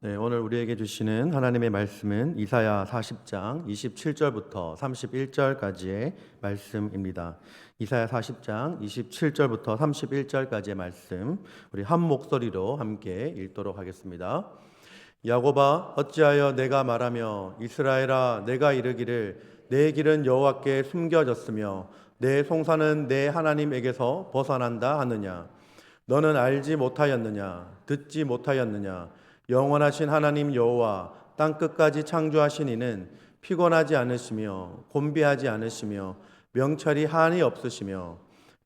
네, 오늘 우리에게 주시는 하나님의 말씀은 이사야 40장 27절부터 31절까지의 말씀입니다. 이사야 40장 27절부터 31절까지의 말씀, 우리 한 목소리로 함께 읽도록 하겠습니다. 야곱아, 어찌하여 내가 말하며 이스라엘아, 내가 이르기를 내 길은 여호와께 숨겨졌으며 내 송사는 내 하나님에게서 벗어난다 하느냐? 너는 알지 못하였느냐? 듣지 못하였느냐? 영원하신 하나님 여호와 땅 끝까지 창조하신 이는 피곤하지 않으시며 곤비하지 않으시며 명철이 한이 없으시며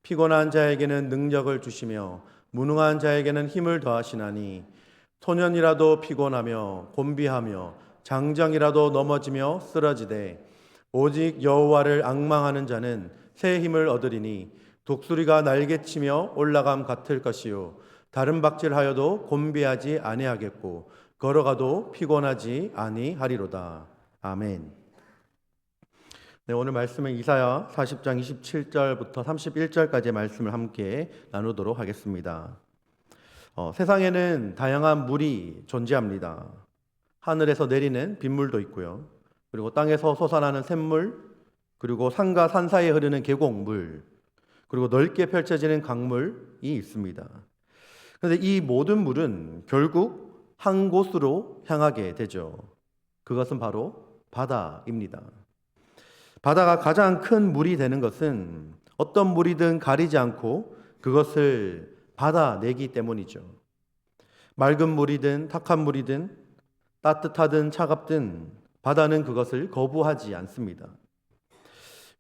피곤한 자에게는 능력을 주시며 무능한 자에게는 힘을 더하시나니 소년이라도 피곤하며 곤비하며 장정이라도 넘어지며 쓰러지되 오직 여호와를 앙망하는 자는 새 힘을 얻으리니 독수리가 날개치며 올라감 같을 것이요 다른 박질하여도 곤비하지 아니하겠고 걸어가도 피곤하지 아니하리로다. 아멘. 네, 오늘 말씀은 이사야 40장 27절부터 31절까지의 말씀을 함께 나누도록 하겠습니다. 세상에는 다양한 물이 존재합니다. 하늘에서 내리는 빗물도 있고요. 그리고 땅에서 솟아나는 샘물, 그리고 산과 산 사이에 흐르는 계곡물, 그리고 넓게 펼쳐지는 강물이 있습니다. 그런데 이 모든 물은 결국 한 곳으로 향하게 되죠. 그것은 바로 바다입니다. 바다가 가장 큰 물이 되는 것은 어떤 물이든 가리지 않고 그것을 받아내기 때문이죠. 맑은 물이든 탁한 물이든 따뜻하든 차갑든 바다는 그것을 거부하지 않습니다.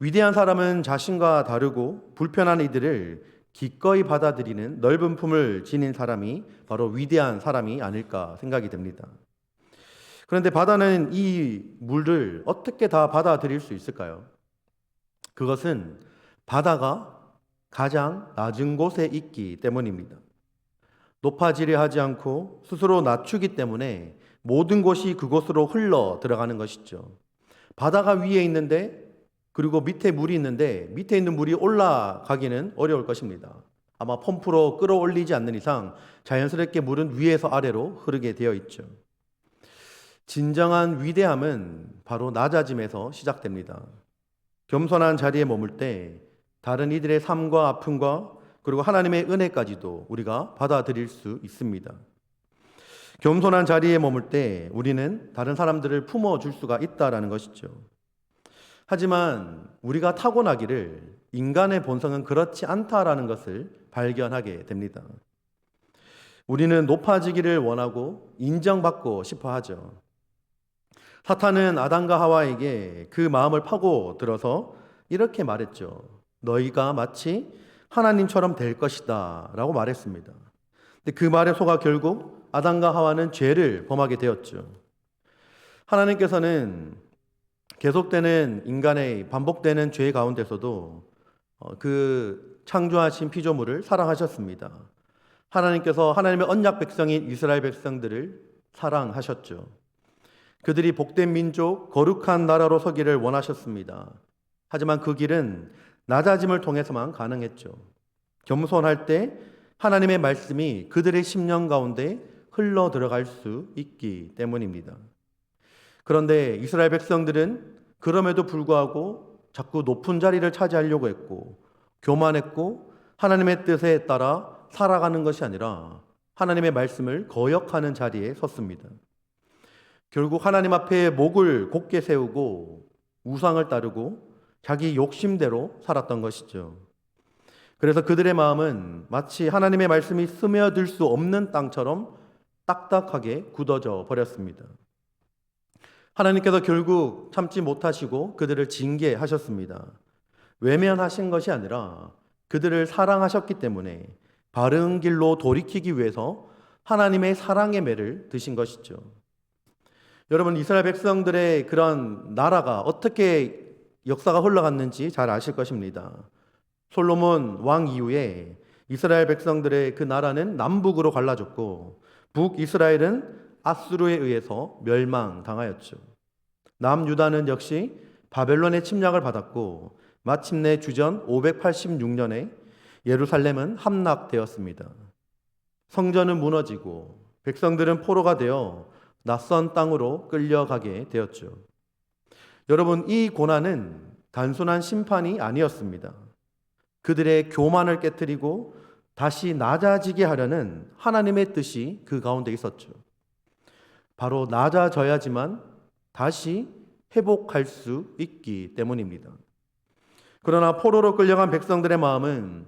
위대한 사람은 자신과 다르고 불편한 이들을 기꺼이 받아들이는 넓은 품을 지닌 사람이 바로 위대한 사람이 아닐까 생각이 됩니다. 그런데 바다는 이 물을 어떻게 다 받아들일 수 있을까요? 그것은 바다가 가장 낮은 곳에 있기 때문입니다. 높아지려 하지 않고 스스로 낮추기 때문에 모든 곳이 그곳으로 흘러 들어가는 것이죠. 바다가 위에 있는데 그리고 밑에 물이 있는데 밑에 있는 물이 올라가기는 어려울 것입니다. 아마 펌프로 끌어올리지 않는 이상 자연스럽게 물은 위에서 아래로 흐르게 되어 있죠. 진정한 위대함은 바로 낮아짐에서 시작됩니다. 겸손한 자리에 머물 때 다른 이들의 삶과 아픔과 그리고 하나님의 은혜까지도 우리가 받아들일 수 있습니다. 겸손한 자리에 머물 때 우리는 다른 사람들을 품어줄 수가 있다라는 것이죠. 하지만 우리가 타고나기를 인간의 본성은 그렇지 않다라는 것을 발견하게 됩니다. 우리는 높아지기를 원하고 인정받고 싶어 하죠. 사탄은 아담과 하와에게 그 마음을 파고 들어서 이렇게 말했죠. 너희가 마치 하나님처럼 될 것이다 라고 말했습니다. 근데 그 말에 속아 결국 아담과 하와는 죄를 범하게 되었죠. 하나님께서는 계속되는 인간의 반복되는 죄 가운데서도 그 창조하신 피조물을 사랑하셨습니다. 하나님께서 하나님의 언약 백성인 이스라엘 백성들을 사랑하셨죠. 그들이 복된 민족, 거룩한 나라로 서기를 원하셨습니다. 하지만 그 길은 낮아짐을 통해서만 가능했죠. 겸손할 때 하나님의 말씀이 그들의 심령 가운데 흘러 들어갈 수 있기 때문입니다. 그런데 이스라엘 백성들은 그럼에도 불구하고 자꾸 높은 자리를 차지하려고 했고 교만했고 하나님의 뜻에 따라 살아가는 것이 아니라 하나님의 말씀을 거역하는 자리에 섰습니다. 결국 하나님 앞에 목을 곧게 세우고 우상을 따르고 자기 욕심대로 살았던 것이죠. 그래서 그들의 마음은 마치 하나님의 말씀이 스며들 수 없는 땅처럼 딱딱하게 굳어져 버렸습니다. 하나님께서 결국 참지 못하시고 그들을 징계하셨습니다. 외면하신 것이 아니라 그들을 사랑하셨기 때문에 바른 길로 돌이키기 위해서 하나님의 사랑의 매를 드신 것이죠. 여러분, 이스라엘 백성들의 그런 나라가 어떻게 역사가 흘러갔는지 잘 아실 것입니다. 솔로몬 왕 이후에 이스라엘 백성들의 그 나라는 남북으로 갈라졌고 북이스라엘은 아수르에 의해서 멸망당하였죠. 남유다는 역시 바벨론의 침략을 받았고 마침내 주전 586년에 예루살렘은 함락되었습니다. 성전은 무너지고 백성들은 포로가 되어 낯선 땅으로 끌려가게 되었죠. 여러분, 이 고난은 단순한 심판이 아니었습니다. 그들의 교만을 깨뜨리고 다시 낮아지게 하려는 하나님의 뜻이 그 가운데 있었죠. 바로 낮아져야지만 다시 회복할 수 있기 때문입니다. 그러나 포로로 끌려간 백성들의 마음은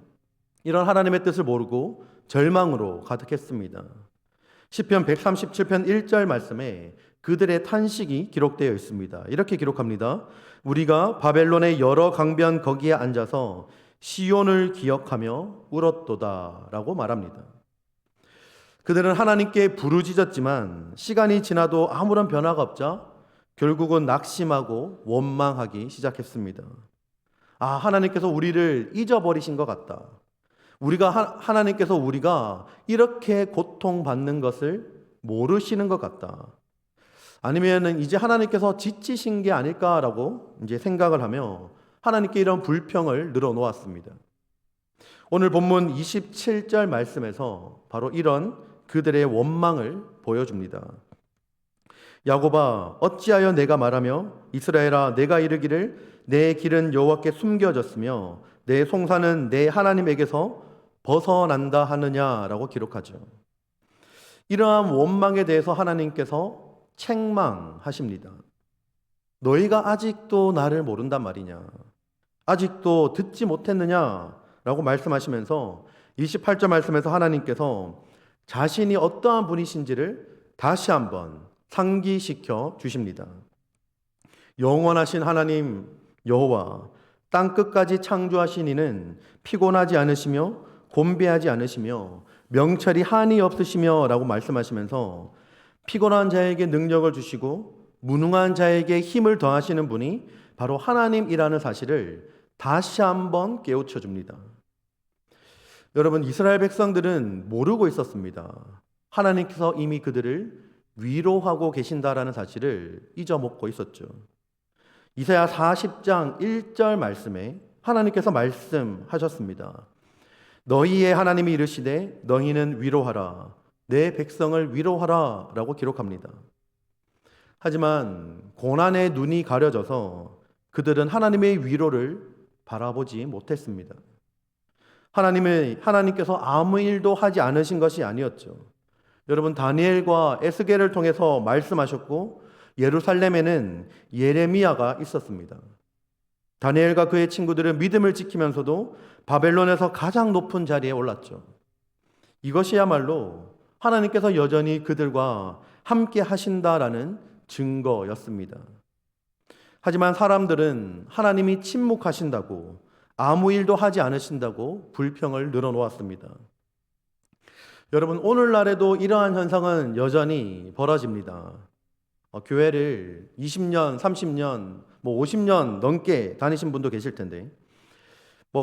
이런 하나님의 뜻을 모르고 절망으로 가득했습니다. 시편 137편 1절 말씀에 그들의 탄식이 기록되어 있습니다. 이렇게 기록합니다. 우리가 바벨론의 여러 강변 거기에 앉아서 시온을 기억하며 울었도다 라고 말합니다. 그들은 하나님께 부르짖었지만 시간이 지나도 아무런 변화가 없자 결국은 낙심하고 원망하기 시작했습니다. 하나님께서 우리를 잊어버리신 것 같다. 하나님께서 우리가 이렇게 고통받는 것을 모르시는 것 같다. 아니면은 이제 하나님께서 지치신 게 아닐까라고 이제 생각을 하며 하나님께 이런 불평을 늘어놓았습니다. 오늘 본문 27절 말씀에서 바로 이런 그들의 원망을 보여줍니다. 야곱아, 어찌하여 내가 말하며 이스라엘아, 내가 이르기를 내 길은 여호와께 숨겨졌으며 내 송사는 내 하나님에게서 벗어난다 하느냐라고 기록하죠. 이러한 원망에 대해서 하나님께서 책망하십니다. 너희가 아직도 나를 모른단 말이냐? 아직도 듣지 못했느냐라고 말씀하시면서 28절 말씀에서 하나님께서 자신이 어떠한 분이신지를 다시 한번 상기시켜 주십니다. 영원하신 하나님 여호와, 땅 끝까지 창조하신 이는 피곤하지 않으시며 곤배하지 않으시며 명철이 한이 없으시며 라고 말씀하시면서 피곤한 자에게 능력을 주시고 무능한 자에게 힘을 더하시는 분이 바로 하나님이라는 사실을 다시 한번 깨우쳐 줍니다. 여러분, 이스라엘 백성들은 모르고 있었습니다. 하나님께서 이미 그들을 위로하고 계신다라는 사실을 잊어먹고 있었죠. 이사야 40장 1절 말씀에 하나님께서 말씀하셨습니다. 너희의 하나님이 이르시되 너희는 위로하라, 내 백성을 위로하라 라고 기록합니다. 하지만 고난의 눈이 가려져서 그들은 하나님의 위로를 바라보지 못했습니다. 하나님께서 아무 일도 하지 않으신 것이 아니었죠. 여러분, 다니엘과 에스겔을 통해서 말씀하셨고 예루살렘에는 예레미야가 있었습니다. 다니엘과 그의 친구들은 믿음을 지키면서도 바벨론에서 가장 높은 자리에 올랐죠. 이것이야말로 하나님께서 여전히 그들과 함께 하신다라는 증거였습니다. 하지만 사람들은 하나님이 침묵하신다고, 아무 일도 하지 않으신다고 불평을 늘어놓았습니다. 여러분, 오늘날에도 이러한 현상은 여전히 벌어집니다. 교회를 20년, 30년, 50년 넘게 다니신 분도 계실 텐데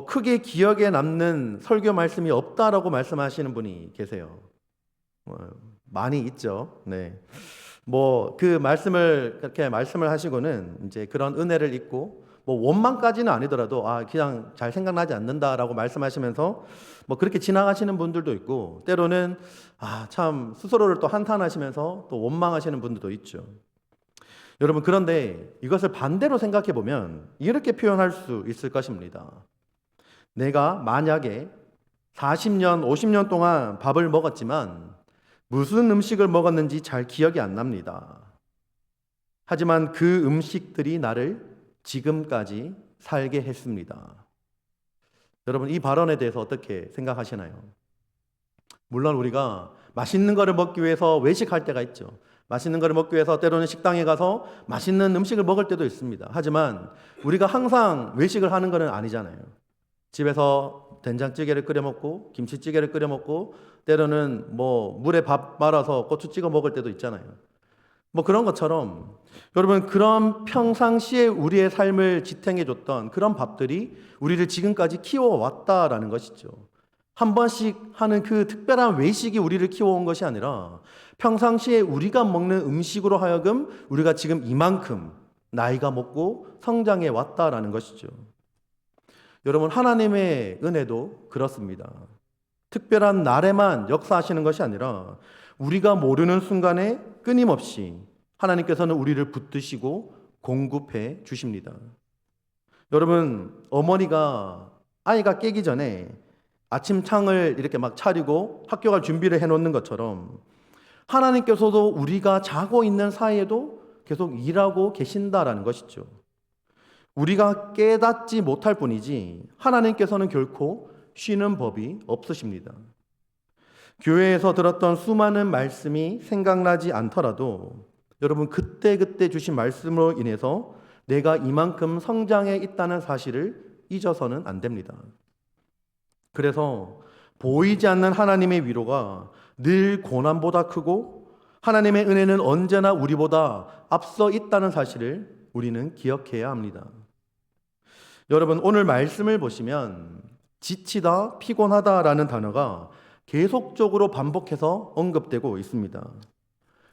크게 기억에 남는 설교 말씀이 없다라고 말씀하시는 분이 계세요. 많이 있죠. 네. 그 말씀을 그렇게 말씀을 하시고는 이제 그런 은혜를 잊고 원망까지는 아니더라도 그냥 잘 생각나지 않는다라고 말씀하시면서 그렇게 지나가시는 분들도 있고, 때로는 참 스스로를 또 한탄하시면서 또 원망하시는 분들도 있죠. 여러분, 그런데 이것을 반대로 생각해 보면 이렇게 표현할 수 있을 것입니다. 내가 만약에 40년, 50년 동안 밥을 먹었지만 무슨 음식을 먹었는지 잘 기억이 안 납니다. 하지만 그 음식들이 나를 지금까지 살게 했습니다. 여러분, 이 발언에 대해서 어떻게 생각하시나요? 물론 우리가 맛있는 거를 먹기 위해서 외식할 때가 있죠. 맛있는 거를 먹기 위해서 때로는 식당에 가서 맛있는 음식을 먹을 때도 있습니다. 하지만 우리가 항상 외식을 하는 것은 아니잖아요. 집에서 된장찌개를 끓여 먹고 김치찌개를 끓여 먹고 때로는 물에 밥 말아서 고추 찍어 먹을 때도 있잖아요. 그런 것처럼 여러분, 그런 평상시에 우리의 삶을 지탱해 줬던 그런 밥들이 우리를 지금까지 키워왔다라는 것이죠. 한 번씩 하는 그 특별한 외식이 우리를 키워온 것이 아니라 평상시에 우리가 먹는 음식으로 하여금 우리가 지금 이만큼 나이가 먹고 성장해 왔다라는 것이죠. 여러분, 하나님의 은혜도 그렇습니다. 특별한 날에만 역사하시는 것이 아니라 우리가 모르는 순간에 끊임없이 하나님께서는 우리를 붙드시고 공급해 주십니다. 여러분, 어머니가 아이가 깨기 전에 아침창을 이렇게 막 차리고 학교 갈 준비를 해놓는 것처럼 하나님께서도 우리가 자고 있는 사이에도 계속 일하고 계신다라는 것이죠. 우리가 깨닫지 못할 뿐이지 하나님께서는 결코 쉬는 법이 없으십니다. 교회에서 들었던 수많은 말씀이 생각나지 않더라도 여러분, 그때그때 주신 말씀으로 인해서 내가 이만큼 성장해 있다는 사실을 잊어서는 안 됩니다. 그래서 보이지 않는 하나님의 위로가 늘 고난보다 크고 하나님의 은혜는 언제나 우리보다 앞서 있다는 사실을 우리는 기억해야 합니다. 여러분, 오늘 말씀을 보시면 지치다, 피곤하다라는 단어가 계속적으로 반복해서 언급되고 있습니다.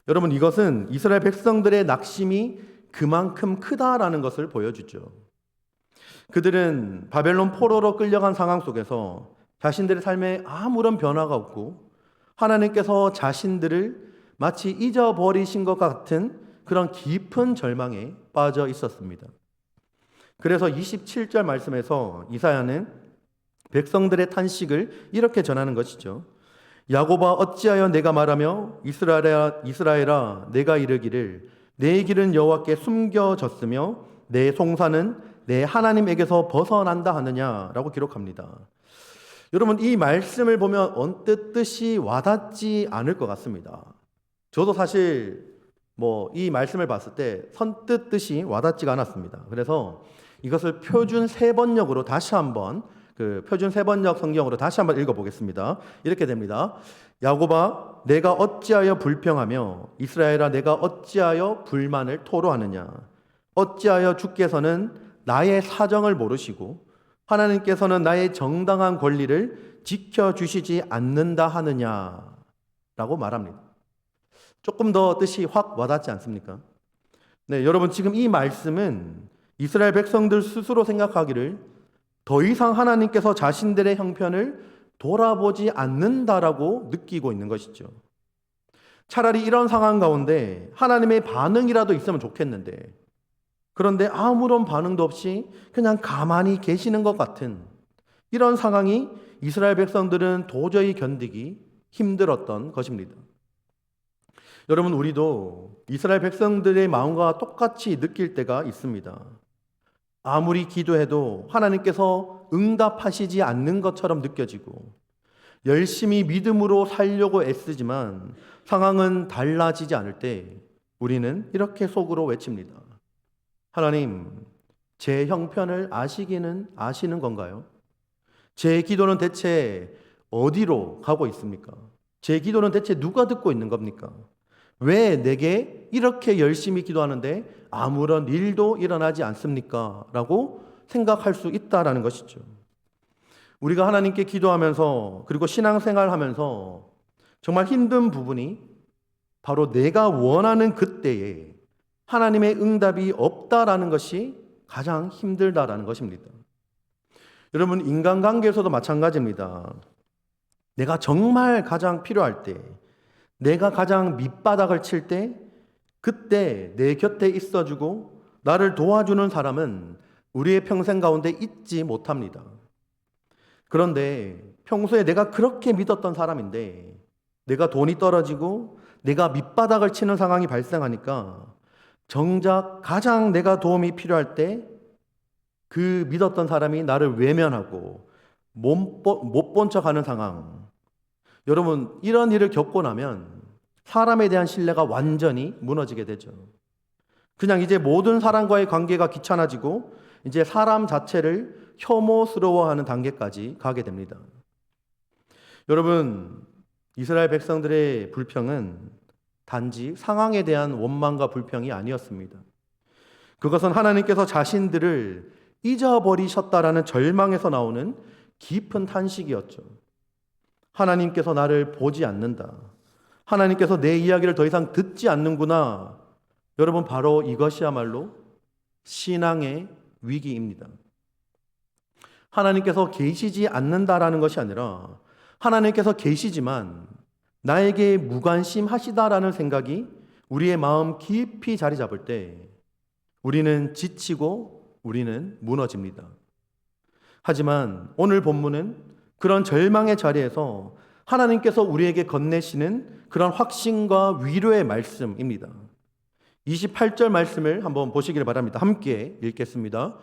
여러분, 이것은 이스라엘 백성들의 낙심이 그만큼 크다라는 것을 보여주죠. 그들은 바벨론 포로로 끌려간 상황 속에서 자신들의 삶에 아무런 변화가 없고 하나님께서 자신들을 마치 잊어버리신 것 같은 그런 깊은 절망에 빠져 있었습니다. 그래서 27절 말씀에서 이사야는 백성들의 탄식을 이렇게 전하는 것이죠. 야곱아, 어찌하여 내가 말하며 이스라엘아 내가 이르기를 내 길은 여호와께 숨겨졌으며 내 송사는 내 하나님에게서 벗어난다 하느냐라고 기록합니다. 여러분, 이 말씀을 보면 언뜻 뜻이 와닿지 않을 것 같습니다. 저도 사실 이 말씀을 봤을 때 선뜻 뜻이 와닿지가 않았습니다. 그래서 이것을 표준 세번역으로 다시 한번 표준 세번역 성경으로 다시 한번 읽어보겠습니다. 이렇게 됩니다. 야곱아, 내가 어찌하여 불평하며 이스라엘아, 내가 어찌하여 불만을 토로하느냐? 어찌하여 주께서는 나의 사정을 모르시고 하나님께서는 나의 정당한 권리를 지켜주시지 않는다 하느냐라고 말합니다. 조금 더 뜻이 확 와닿지 않습니까? 네, 여러분, 지금 이 말씀은 이스라엘 백성들 스스로 생각하기를 더 이상 하나님께서 자신들의 형편을 돌아보지 않는다라고 느끼고 있는 것이죠. 차라리 이런 상황 가운데 하나님의 반응이라도 있으면 좋겠는데, 그런데 아무런 반응도 없이 그냥 가만히 계시는 것 같은 이런 상황이 이스라엘 백성들은 도저히 견디기 힘들었던 것입니다. 여러분, 우리도 이스라엘 백성들의 마음과 똑같이 느낄 때가 있습니다. 아무리 기도해도 하나님께서 응답하시지 않는 것처럼 느껴지고 열심히 믿음으로 살려고 애쓰지만 상황은 달라지지 않을 때 우리는 이렇게 속으로 외칩니다. 하나님, 제 형편을 아시기는 아시는 건가요? 제 기도는 대체 어디로 가고 있습니까? 제 기도는 대체 누가 듣고 있는 겁니까? 왜 내게 이렇게 열심히 기도하는데 아무런 일도 일어나지 않습니까? 라고 생각할 수 있다라는 것이죠. 우리가 하나님께 기도하면서 그리고 신앙생활하면서 정말 힘든 부분이 바로 내가 원하는 그때에 하나님의 응답이 없다라는 것이 가장 힘들다라는 것입니다. 여러분, 인간관계에서도 마찬가지입니다. 내가 정말 가장 필요할 때, 내가 가장 밑바닥을 칠 때, 그때 내 곁에 있어주고 나를 도와주는 사람은 우리의 평생 가운데 잊지 못합니다. 그런데 평소에 내가 그렇게 믿었던 사람인데 내가 돈이 떨어지고 내가 밑바닥을 치는 상황이 발생하니까 정작 가장 내가 도움이 필요할 때 그 믿었던 사람이 나를 외면하고 못 본 척하는 상황. 여러분, 이런 일을 겪고 나면 사람에 대한 신뢰가 완전히 무너지게 되죠. 그냥 이제 모든 사람과의 관계가 귀찮아지고 이제 사람 자체를 혐오스러워하는 단계까지 가게 됩니다. 여러분, 이스라엘 백성들의 불평은 단지 상황에 대한 원망과 불평이 아니었습니다. 그것은 하나님께서 자신들을 잊어버리셨다라는 절망에서 나오는 깊은 탄식이었죠. 하나님께서 나를 보지 않는다. 하나님께서 내 이야기를 더 이상 듣지 않는구나. 여러분, 바로 이것이야말로 신앙의 위기입니다. 하나님께서 계시지 않는다라는 것이 아니라 하나님께서 계시지만 나에게 무관심하시다라는 생각이 우리의 마음 깊이 자리 잡을 때 우리는 지치고 우리는 무너집니다. 하지만 오늘 본문은 그런 절망의 자리에서 하나님께서 우리에게 건네시는 그런 확신과 위로의 말씀입니다. 28절 말씀을 한번 보시길 바랍니다. 함께 읽겠습니다.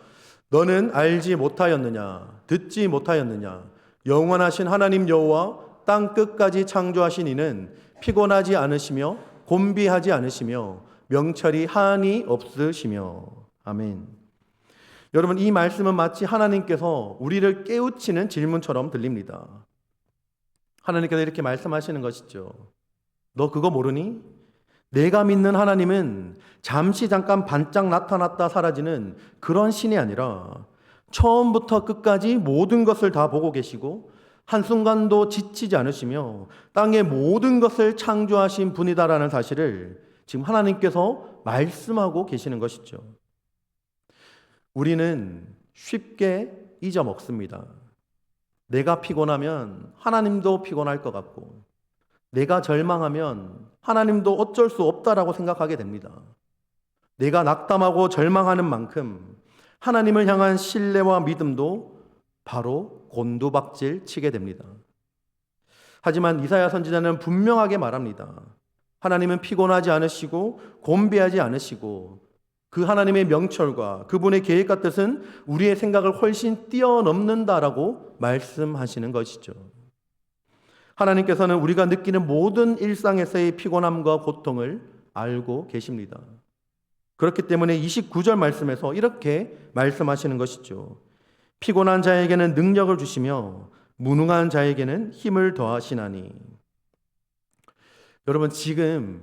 너는 알지 못하였느냐? 듣지 못하였느냐? 영원하신 하나님 여호와 땅 끝까지 창조하신 이는 피곤하지 않으시며 곤비하지 않으시며 명철이 한이 없으시며. 아멘. 여러분, 이 말씀은 마치 하나님께서 우리를 깨우치는 질문처럼 들립니다. 하나님께서 이렇게 말씀하시는 것이죠. 너 그거 모르니? 내가 믿는 하나님은 잠시 잠깐 반짝 나타났다 사라지는 그런 신이 아니라 처음부터 끝까지 모든 것을 다 보고 계시고 한순간도 지치지 않으시며 땅의 모든 것을 창조하신 분이다라는 사실을 지금 하나님께서 말씀하고 계시는 것이죠. 우리는 쉽게 잊어먹습니다. 내가 피곤하면 하나님도 피곤할 것 같고, 내가 절망하면 하나님도 어쩔 수 없다라고 생각하게 됩니다. 내가 낙담하고 절망하는 만큼 하나님을 향한 신뢰와 믿음도 바로 곤두박질 치게 됩니다. 하지만 이사야 선지자는 분명하게 말합니다. 하나님은 피곤하지 않으시고 곤비하지 않으시고 그 하나님의 명철과 그분의 계획과 뜻은 우리의 생각을 훨씬 뛰어넘는다라고 말씀하시는 것이죠. 하나님께서는 우리가 느끼는 모든 일상에서의 피곤함과 고통을 알고 계십니다. 그렇기 때문에 29절 말씀에서 이렇게 말씀하시는 것이죠. 피곤한 자에게는 능력을 주시며 무능한 자에게는 힘을 더하시나니. 여러분, 지금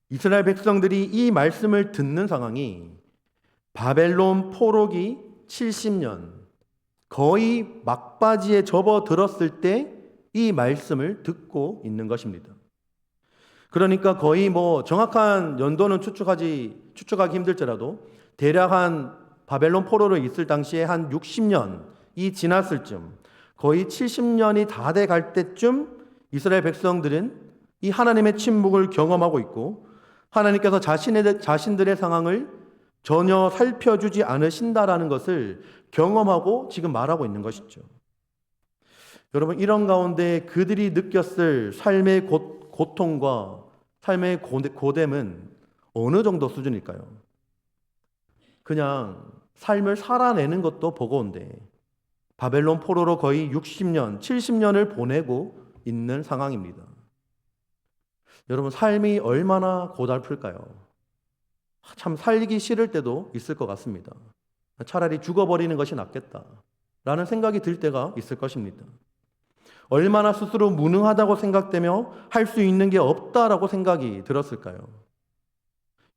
이스라엘 백성들이 이 말씀을 듣는 상황이 바벨론 포로기 70년 거의 막바지에 접어들었을 때 이 말씀을 듣고 있는 것입니다. 그러니까 거의 정확한 연도는 추측하기 힘들더라도 대략 한 바벨론 포로로 있을 당시에 한 60년이 지났을 쯤, 거의 70년이 다 돼 갈 때쯤 이스라엘 백성들은 이 하나님의 침묵을 경험하고 있고 하나님께서 자신들의 상황을 전혀 살펴주지 않으신다라는 것을 경험하고 지금 말하고 있는 것이죠. 여러분, 이런 가운데 그들이 느꼈을 삶의 고통과 삶의 고됨은 어느 정도 수준일까요? 그냥 삶을 살아내는 것도 버거운데 바벨론 포로로 거의 60년, 70년을 보내고 있는 상황입니다. 여러분, 삶이 얼마나 고달플까요? 참 살기 싫을 때도 있을 것 같습니다. 차라리 죽어버리는 것이 낫겠다라는 생각이 들 때가 있을 것입니다. 얼마나 스스로 무능하다고 생각되며 할 수 있는 게 없다라고 생각이 들었을까요?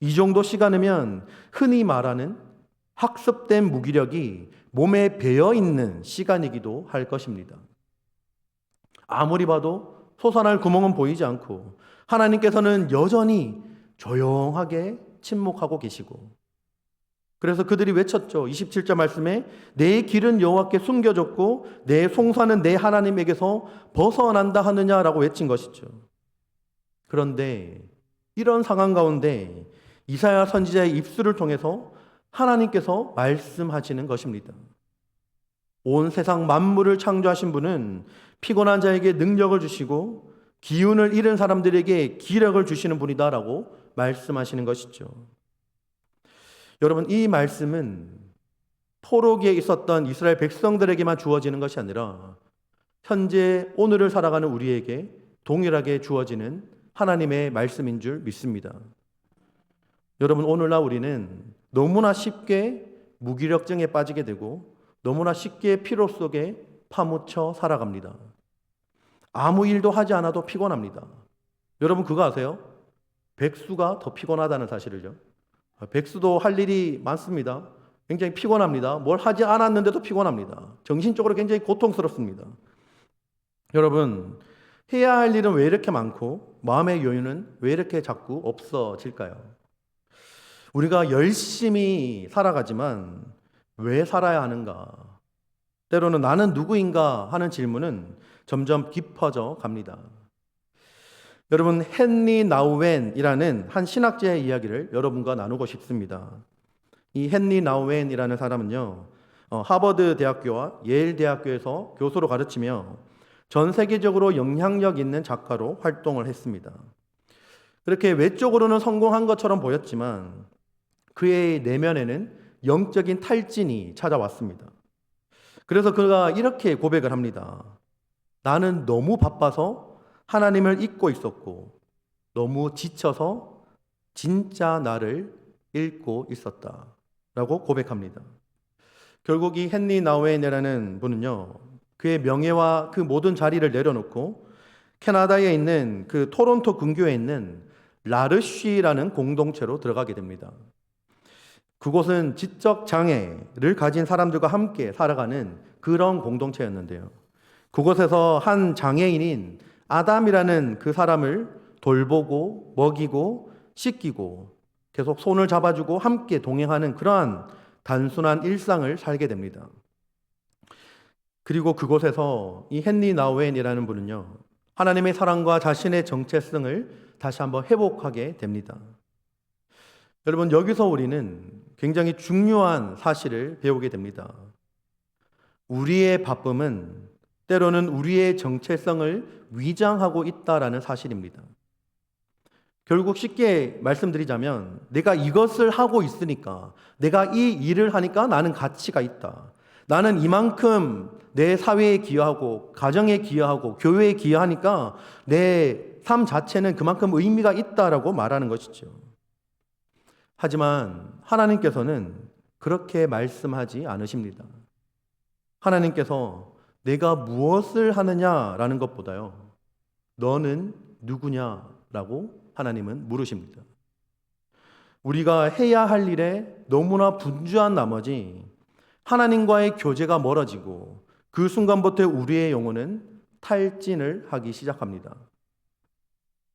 이 정도 시간이면 흔히 말하는 학습된 무기력이 몸에 배어있는 시간이기도 할 것입니다. 아무리 봐도 솟아날 구멍은 보이지 않고 하나님께서는 여전히 조용하게 침묵하고 계시고, 그래서 그들이 외쳤죠. 27절 말씀에 내 길은 여호와께 숨겨졌고 내 송사는 내 하나님에게서 벗어난다 하느냐라고 외친 것이죠. 그런데 이런 상황 가운데 이사야 선지자의 입술을 통해서 하나님께서 말씀하시는 것입니다. 온 세상 만물을 창조하신 분은 피곤한 자에게 능력을 주시고 기운을 잃은 사람들에게 기력을 주시는 분이다라고 말씀하시는 것이죠. 여러분, 이 말씀은 포로기에 있었던 이스라엘 백성들에게만 주어지는 것이 아니라 현재 오늘을 살아가는 우리에게 동일하게 주어지는 하나님의 말씀인 줄 믿습니다. 여러분, 오늘날 우리는 너무나 쉽게 무기력증에 빠지게 되고 너무나 쉽게 피로 속에 파묻혀 살아갑니다. 아무 일도 하지 않아도 피곤합니다. 여러분, 그거 아세요? 백수가 더 피곤하다는 사실을요. 백수도 할 일이 많습니다. 굉장히 피곤합니다. 뭘 하지 않았는데도 피곤합니다. 정신적으로 굉장히 고통스럽습니다. 여러분, 해야 할 일은 왜 이렇게 많고 마음의 여유는 왜 이렇게 자꾸 없어질까요? 우리가 열심히 살아가지만 왜 살아야 하는가? 때로는 나는 누구인가 하는 질문은 점점 깊어져 갑니다. 여러분, 헨리 나우웬이라는 한 신학자의 이야기를 여러분과 나누고 싶습니다. 이 헨리 나우웬이라는 사람은요, 하버드 대학교와 예일 대학교에서 교수로 가르치며 전 세계적으로 영향력 있는 작가로 활동을 했습니다. 그렇게 외적으로는 성공한 것처럼 보였지만 그의 내면에는 영적인 탈진이 찾아왔습니다. 그래서 그가 이렇게 고백을 합니다. 나는 너무 바빠서 하나님을 잊고 있었고 너무 지쳐서 진짜 나를 잃고 있었다 라고 고백합니다. 결국 이 헨리 나우웬이라는 분은요, 그의 명예와 그 모든 자리를 내려놓고 캐나다에 있는 그 토론토 근교에 있는 라르쉬라는 공동체로 들어가게 됩니다. 그곳은 지적 장애를 가진 사람들과 함께 살아가는 그런 공동체였는데요. 그곳에서 한 장애인인 아담이라는 그 사람을 돌보고 먹이고 씻기고 계속 손을 잡아주고 함께 동행하는 그러한 단순한 일상을 살게 됩니다. 그리고 그곳에서 이 헨리 나우웬이라는 분은요, 하나님의 사랑과 자신의 정체성을 다시 한번 회복하게 됩니다. 여러분, 여기서 우리는 굉장히 중요한 사실을 배우게 됩니다. 우리의 바쁨은 때로는 우리의 정체성을 위장하고 있다라는 사실입니다. 결국 쉽게 말씀드리자면 내가 이것을 하고 있으니까, 내가 이 일을 하니까 나는 가치가 있다. 나는 이만큼 내 사회에 기여하고 가정에 기여하고 교회에 기여하니까 내 삶 자체는 그만큼 의미가 있다라고 말하는 것이죠. 하지만 하나님께서는 그렇게 말씀하지 않으십니다. 하나님께서 내가 무엇을 하느냐라는 것보다요, 너는 누구냐라고 하나님은 물으십니다. 우리가 해야 할 일에 너무나 분주한 나머지 하나님과의 교제가 멀어지고 그 순간부터 우리의 영혼은 탈진을 하기 시작합니다.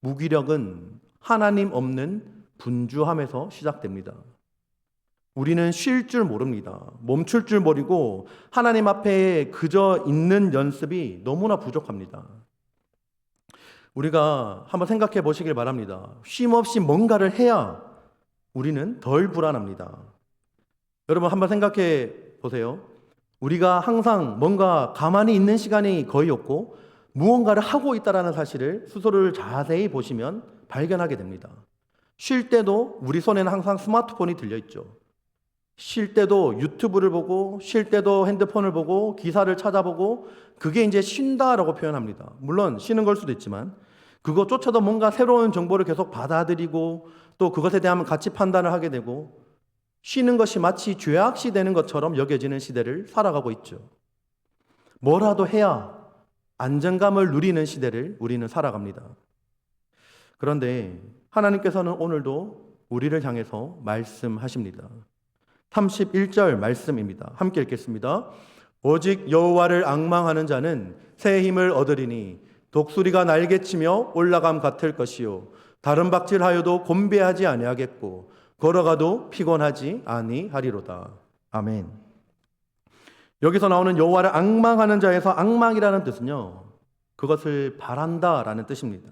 무기력은 하나님 없는 분주함에서 시작됩니다. 우리는 쉴 줄 모릅니다. 멈출 줄 모르고 하나님 앞에 그저 있는 연습이 너무나 부족합니다. 우리가 한번 생각해 보시길 바랍니다. 쉼 없이 뭔가를 해야 우리는 덜 불안합니다. 여러분 한번 생각해 보세요. 우리가 항상 뭔가 가만히 있는 시간이 거의 없고 무언가를 하고 있다는 사실을 스스로를 자세히 보시면 발견하게 됩니다. 쉴 때도 우리 손에는 항상 스마트폰이 들려있죠. 쉴 때도 유튜브를 보고, 쉴 때도 핸드폰을 보고, 기사를 찾아보고, 그게 이제 쉰다라고 표현합니다. 물론 쉬는 걸 수도 있지만 그것조차도 뭔가 새로운 정보를 계속 받아들이고 또 그것에 대한 가치 판단을 하게 되고, 쉬는 것이 마치 죄악시 되는 것처럼 여겨지는 시대를 살아가고 있죠. 뭐라도 해야 안정감을 누리는 시대를 우리는 살아갑니다. 그런데 하나님께서는 오늘도 우리를 향해서 말씀하십니다. 31절 말씀입니다. 함께 읽겠습니다. 오직 여호와를 앙망하는 자는 새 힘을 얻으리니 독수리가 날개치며 올라감 같을 것이요 다른 박질하여도 곤배하지 아니하겠고 걸어가도 피곤하지 아니하리로다. 아멘. 여기서 나오는 여호와를 앙망하는 자에서 앙망이라는 뜻은요, 그것을 바란다라는 뜻입니다.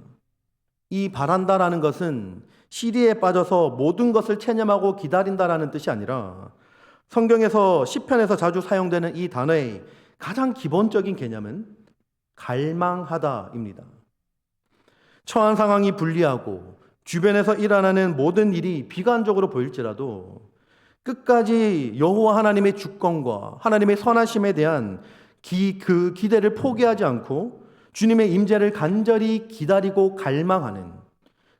이 바란다라는 것은 시리에 빠져서 모든 것을 체념하고 기다린다라는 뜻이 아니라 성경에서 시편에서 자주 사용되는 이 단어의 가장 기본적인 개념은 갈망하다입니다. 처한 상황이 불리하고 주변에서 일어나는 모든 일이 비관적으로 보일지라도 끝까지 여호와 하나님의 주권과 하나님의 선하심에 대한 그 기대를 포기하지 않고 주님의 임재를 간절히 기다리고 갈망하는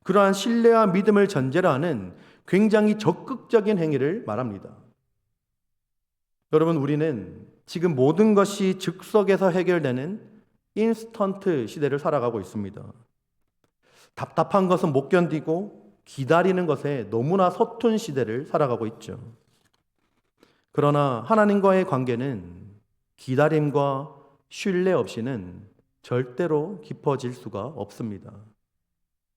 그러한 신뢰와 믿음을 전제로 하는 굉장히 적극적인 행위를 말합니다. 여러분, 우리는 지금 모든 것이 즉석에서 해결되는 인스턴트 시대를 살아가고 있습니다. 답답한 것은 못 견디고 기다리는 것에 너무나 서툰 시대를 살아가고 있죠. 그러나 하나님과의 관계는 기다림과 신뢰 없이는 절대로 깊어질 수가 없습니다.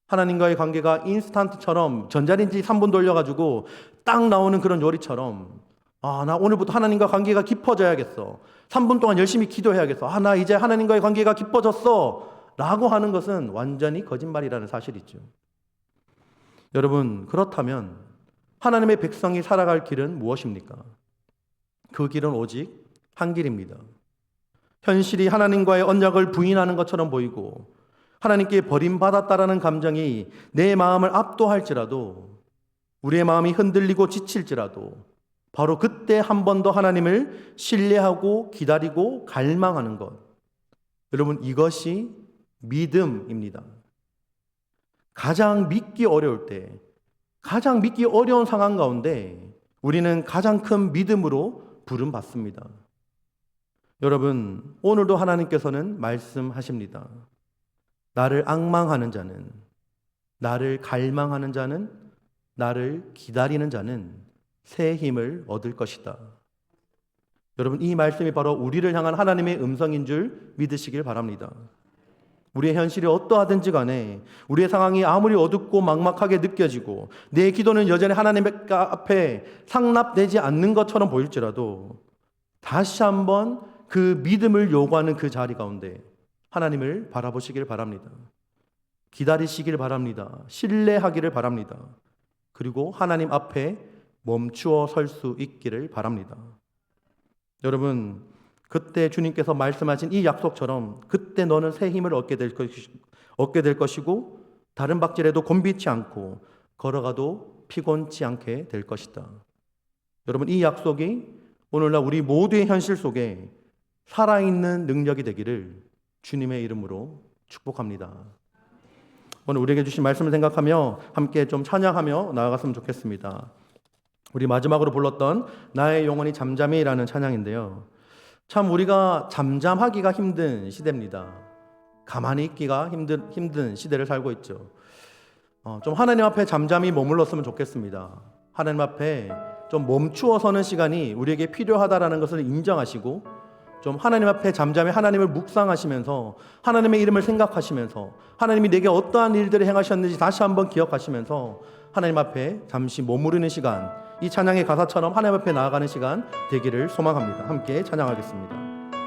하나님과의 관계가 인스턴트처럼 전자레인지 3분 돌려가지고 딱 나오는 그런 요리처럼, 나 오늘부터 하나님과 관계가 깊어져야겠어. 3분 동안 열심히 기도해야겠어. 나 이제 하나님과의 관계가 깊어졌어. 라고 하는 것은 완전히 거짓말이라는 사실이죠. 여러분, 그렇다면 하나님의 백성이 살아갈 길은 무엇입니까? 그 길은 오직 한 길입니다. 현실이 하나님과의 언약을 부인하는 것처럼 보이고 하나님께 버림받았다라는 감정이 내 마음을 압도할지라도, 우리의 마음이 흔들리고 지칠지라도 바로 그때 한 번 더 하나님을 신뢰하고 기다리고 갈망하는 것, 여러분, 이것이 믿음입니다. 가장 믿기 어려울 때, 가장 믿기 어려운 상황 가운데 우리는 가장 큰 믿음으로 부름받습니다. 여러분, 오늘도 하나님께서는 말씀하십니다. 나를 앙망하는 자는, 나를 갈망하는 자는, 나를 기다리는 자는 새 힘을 얻을 것이다. 여러분, 이 말씀이 바로 우리를 향한 하나님의 음성인 줄 믿으시길 바랍니다. 우리의 현실이 어떠하든지 간에, 우리의 상황이 아무리 어둡고 막막하게 느껴지고 내 기도는 여전히 하나님 앞에 상납되지 않는 것처럼 보일지라도 다시 한번 그 믿음을 요구하는 그 자리 가운데 하나님을 바라보시길 바랍니다. 기다리시길 바랍니다. 신뢰하기를 바랍니다. 그리고 하나님 앞에 멈추어 설 수 있기를 바랍니다. 여러분, 그때 주님께서 말씀하신 이 약속처럼 그때 너는 새 힘을 얻게 될 것이고 다른 박질에도 곤비치 않고 걸어가도 피곤치 않게 될 것이다. 여러분, 이 약속이 오늘날 우리 모두의 현실 속에 살아있는 능력이 되기를 주님의 이름으로 축복합니다. 오늘 우리에게 주신 말씀을 생각하며 함께 좀 찬양하며 나아갔으면 좋겠습니다. 우리 마지막으로 불렀던 나의 영혼이 잠잠히라는 찬양인데요, 참 우리가 잠잠하기가 힘든 시대입니다. 가만히 있기가 힘든 시대를 살고 있죠. 좀 하나님 앞에 잠잠히 머물렀으면 좋겠습니다. 하나님 앞에 좀 멈추어 서는 시간이 우리에게 필요하다라는 것을 인정하시고, 좀 하나님 앞에 잠잠히 하나님을 묵상하시면서 하나님의 이름을 생각하시면서 하나님이 내게 어떠한 일들을 행하셨는지 다시 한번 기억하시면서 하나님 앞에 잠시 머무르는 시간, 이 찬양의 가사처럼 하나님 앞에 나아가는 시간 되기를 소망합니다. 함께 찬양하겠습니다.